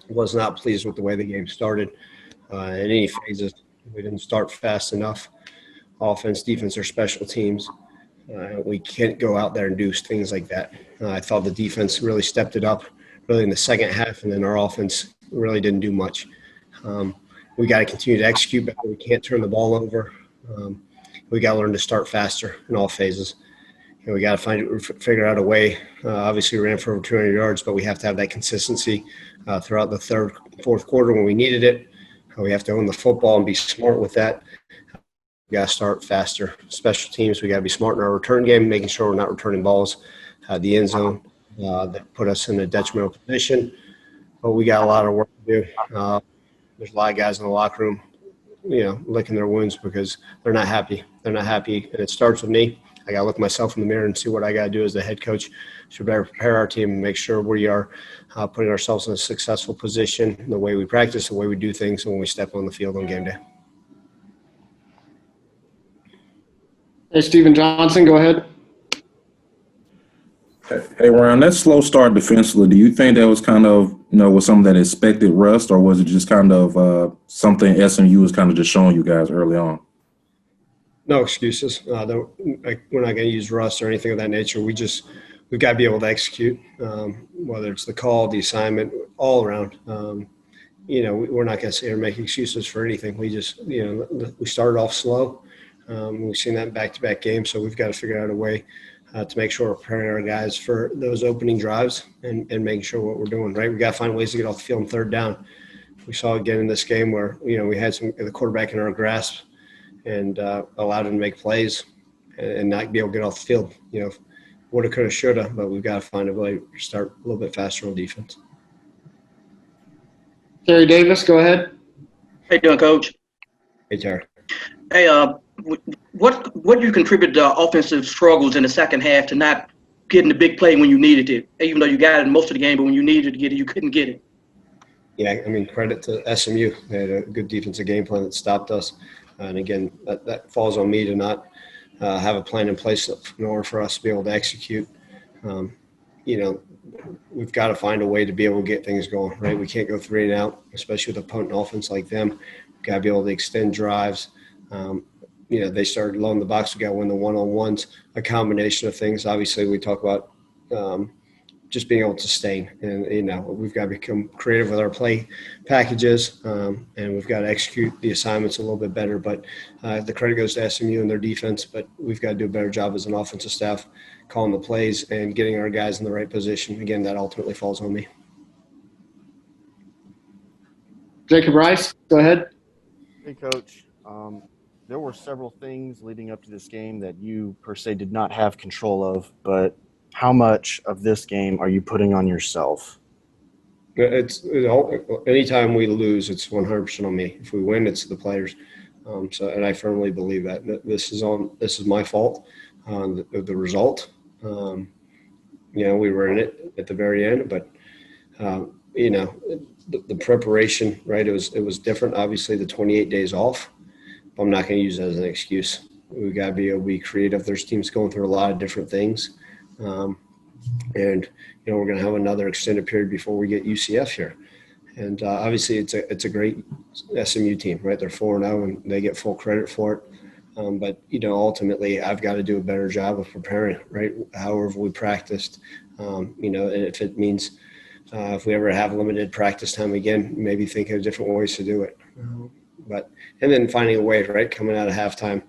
Was not pleased with the way the game started in any phases. We didn't start fast enough. Offense, defense, or special teams. We can't go out there and do things like that. I thought the defense really stepped it up really in the second half, and then our offense really didn't do much. We got to continue to execute better. We can't turn the ball over. We got to learn to start faster in all phases. We got to figure out a way. Obviously, we ran for over 200 yards, but we have to have that consistency throughout the third, fourth quarter when we needed it. We have to own the football and be smart with that. We got to start faster. Special teams, we got to be smart in our return game, making sure we're not returning balls at the end zone that put us in a detrimental position. But we got a lot of work to do. There's a lot of guys in the locker room, licking their wounds because they're not happy. They're not happy, and it starts with me. I got to look myself in the mirror and see what I got to do as the head coach to better prepare our team and make sure we are putting ourselves in a successful position, the way we practice, the way we do things, and when we step on the field on game day. Hey, Stephen Johnson, go ahead. Hey, Ryan, that slow start defensively, do you think that was kind of, was some of that expected rust, or was it just kind of something SMU was kind of just showing you guys early on? No excuses. We're not going to use rust or anything of that nature. We've got to be able to execute, whether it's the call, the assignment, all around. We're not going to sit here and make excuses for anything. We just, we started off slow. We've seen that in back-to-back games, so we've got to figure out a way to make sure we're preparing our guys for those opening drives and making sure what we're doing, right? We got to find ways to get off the field on third down. We saw again in this game where, we had the quarterback in our grasp and allowed him to make plays and not be able to get off the field. Woulda, coulda, shoulda, but we've got to find a way to start a little bit faster on defense. Terry Davis, go ahead. How you doing, Coach? Hey, Terry. Hey, what do you contribute to offensive struggles in the second half to not getting the big play when you needed it, even though you got it most of the game, but when you needed to get it, you couldn't get it? Yeah, credit to SMU. They had a good defensive game plan that stopped us. And again, that falls on me to not have a plan in place in order for us to be able to execute. We've got to find a way to be able to get things going, right? We can't go 3 and out, especially with a potent offense like them. We've got to be able to extend drives. They started low in the box. We got to win the one-on-ones, a combination of things. Obviously, we talk about just being able to sustain. And, we've got to become creative with our play packages, and we've got to execute the assignments a little bit better. But the credit goes to SMU and their defense, but we've got to do a better job as an offensive staff calling the plays and getting our guys in the right position. Again, that ultimately falls on me. Jacob Rice, go ahead. Hey, Coach. There were several things leading up to this game that you, per se, did not have control of, but how much of this game are you putting on yourself? Anytime we lose, it's 100% on me. If we win, it's the players. And I firmly believe that. This is my fault on the result. We were in it at the very end, but the preparation, right? It was different. Obviously, the 28 days off. I'm not going to use that as an excuse. We got to be able to be creative. There's teams going through a lot of different things, and we're going to have another extended period before we get UCF here. And obviously, it's a great SMU team, right? They're 4-0, and they get full credit for it. But ultimately, I've got to do a better job of preparing, right? However we practiced, and if it means if we ever have limited practice time again, maybe think of different ways to do it. And then finding a way, right, coming out of halftime.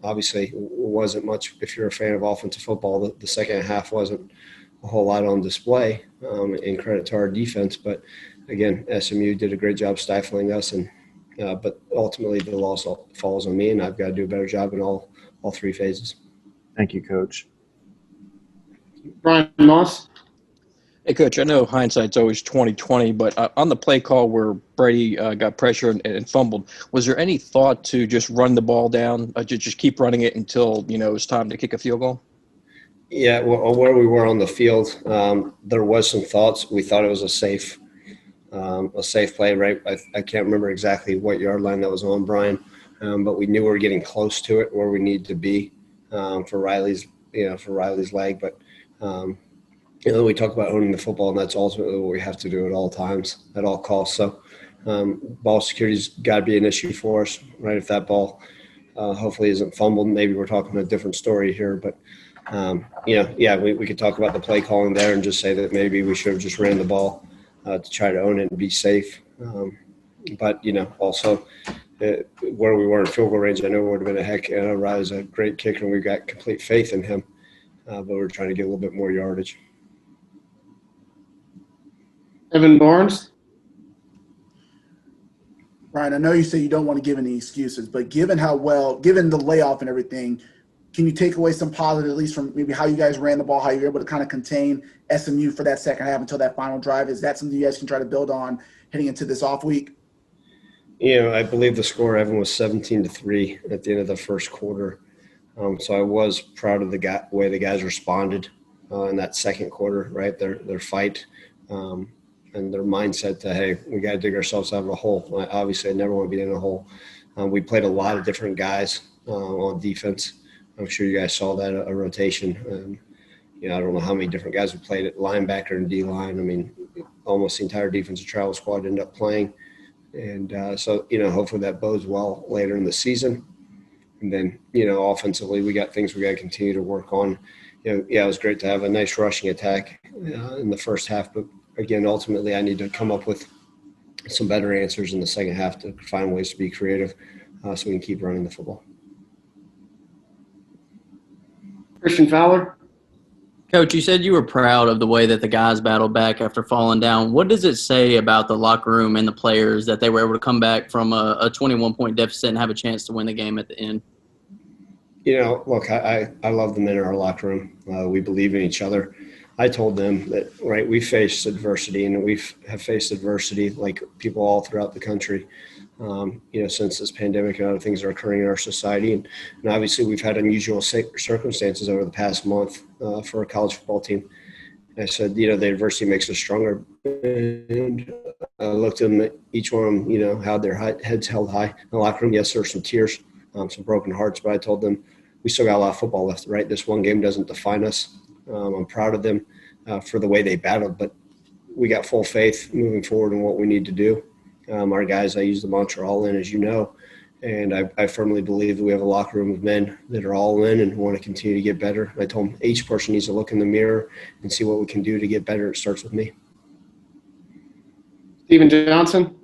Obviously, it wasn't much. If you're a fan of offensive football, the second half wasn't a whole lot on display, in credit to our defense. But, again, SMU did a great job stifling us. But ultimately, the loss falls on me, and I've got to do a better job in all 3 phases. Thank you, Coach. Brian Moss. Hey, Coach, I know hindsight's always 20/20, but on the play call where Brady got pressure and fumbled, was there any thought to just run the ball down, just keep running it until, it was time to kick a field goal? Yeah, well, where we were on the field, there was some thoughts. We thought it was a safe play, right? I can't remember exactly what yard line that was on, Brian, but we knew we were getting close to it where we need to be for Riley's leg. But we talk about owning the football, and that's ultimately what we have to do at all times, at all costs. So ball security's got to be an issue for us, right? If that ball hopefully isn't fumbled, maybe we're talking a different story here. But, we could talk about the play calling there and just say that maybe we should have just ran the ball to try to own it and be safe. But also where we were in field goal range, I know it would have been a heck. I know Riley's a great kicker, and we've got complete faith in him. But we're trying to get a little bit more yardage. Evan Barnes. Ryan, I know you say you don't want to give any excuses, but given the layoff and everything, can you take away some positive, at least from maybe how you guys ran the ball, how you were able to kind of contain SMU for that second half until that final drive? Is that something you guys can try to build on heading into this off week? I believe the score, Evan, was 17-3 at the end of the first quarter. So I was proud of the way the guys responded in that second quarter, right? Their fight and their mindset to, hey, we got to dig ourselves out of a hole. Obviously, I never want to be in a hole. We played a lot of different guys on defense. I'm sure you guys saw that, a rotation. I don't know how many different guys we played at linebacker and D-line. I mean, almost the entire defensive travel squad ended up playing. And so hopefully that bodes well later in the season. And then, offensively, we got things we got to continue to work on. It was great to have a nice rushing attack in the first half. But, again, ultimately I need to come up with some better answers in the second half to find ways to be creative so we can keep running the football. Christian Fowler. Coach, you said you were proud of the way that the guys battled back after falling down. What does it say about the locker room and the players that they were able to come back from a 21-point deficit and have a chance to win the game at the end? Look, I love the men in our locker room. We believe in each other. I told them that, right, we faced adversity, and we have faced adversity like people all throughout the country, since this pandemic and other things are occurring in our society. And obviously we've had unusual circumstances over the past month for a college football team. I said, the adversity makes us stronger. And I looked at them, each one of them, had their heads held high in the locker room. Yes, there were some tears, some broken hearts, but I told them we still got a lot of football left, right? This one game doesn't define us. I'm proud of them for the way they battled, but we got full faith moving forward in what we need to do. Our guys, I use the mantra all in, as you know, and I firmly believe that we have a locker room of men that are all in and want to continue to get better. I told them each person needs to look in the mirror and see what we can do to get better. It starts with me. Steven Johnson.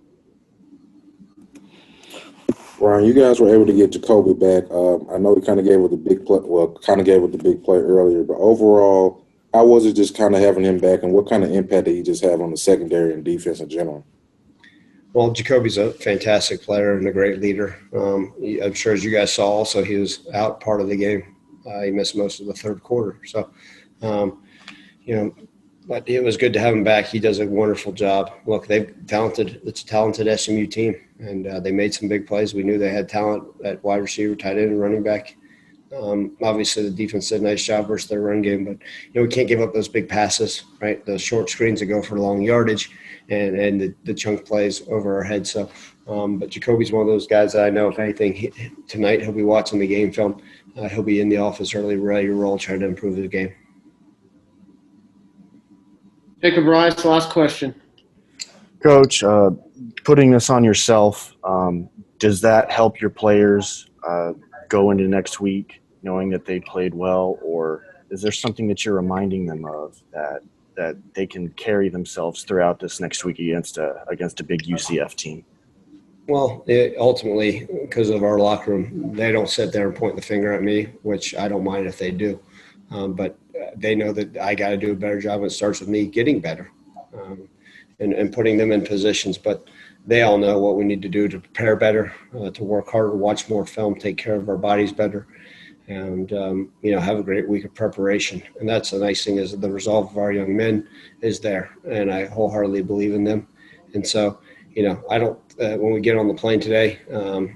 Ryan, you guys were able to get Jacoby back. I know he kind of gave it the big play. Well, kind of gave it the big play earlier, but overall, how was it just kind of having him back, and what kind of impact did he just have on the secondary and defense in general? Well, Jacoby's a fantastic player and a great leader. I'm sure, as you guys saw, also he was out part of the game. He missed most of the third quarter. So, but it was good to have him back. He does a wonderful job. Look, it's a talented SMU team, and they made some big plays. We knew they had talent at wide receiver, tight end, and running back. Obviously, the defense did a nice job versus their run game, but we can't give up those big passes, right? Those short screens that go for long yardage, and the chunk plays over our heads. So, but Jacoby's one of those guys that I know, if anything, tonight he'll be watching the game film. He'll be in the office early, ready to roll, trying to improve the game. Jacob Rice, last question. Coach, putting this on yourself, does that help your players go into next week knowing that they played well, or is there something that you're reminding them of that they can carry themselves throughout this next week against a big UCF team? Well, ultimately, because of our locker room, they don't sit there and point the finger at me, which I don't mind if they do. But they know that I got to do a better job, and it starts with me getting better and putting them in positions. But they all know what we need to do to prepare better, to work harder, watch more film, take care of our bodies better, and, have a great week of preparation. And that's the nice thing, is that the resolve of our young men is there, and I wholeheartedly believe in them. And so, I don't when we get on the plane today,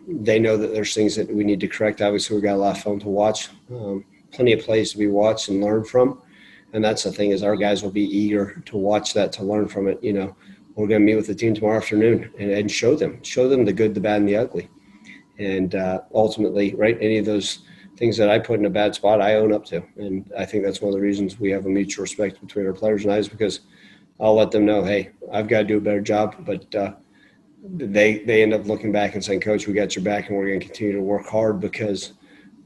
they know that there's things that we need to correct. Obviously, we've got a lot of film to watch, plenty of plays to be watched and learn from. And that's the thing, is our guys will be eager to watch that, to learn from it. We're going to meet with the team tomorrow afternoon and show them the good, the bad, and the ugly. And ultimately, right, any of those things that I put in a bad spot, I own up to. And I think that's one of the reasons we have a mutual respect between our players and I, is because I'll let them know, hey, I've got to do a better job. But they end up looking back and saying, Coach, we got your back and we're going to continue to work hard, because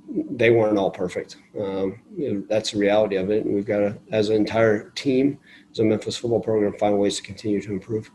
they weren't all perfect. That's the reality of it. And we've got to, as an entire team, as a Memphis football program, find ways to continue to improve.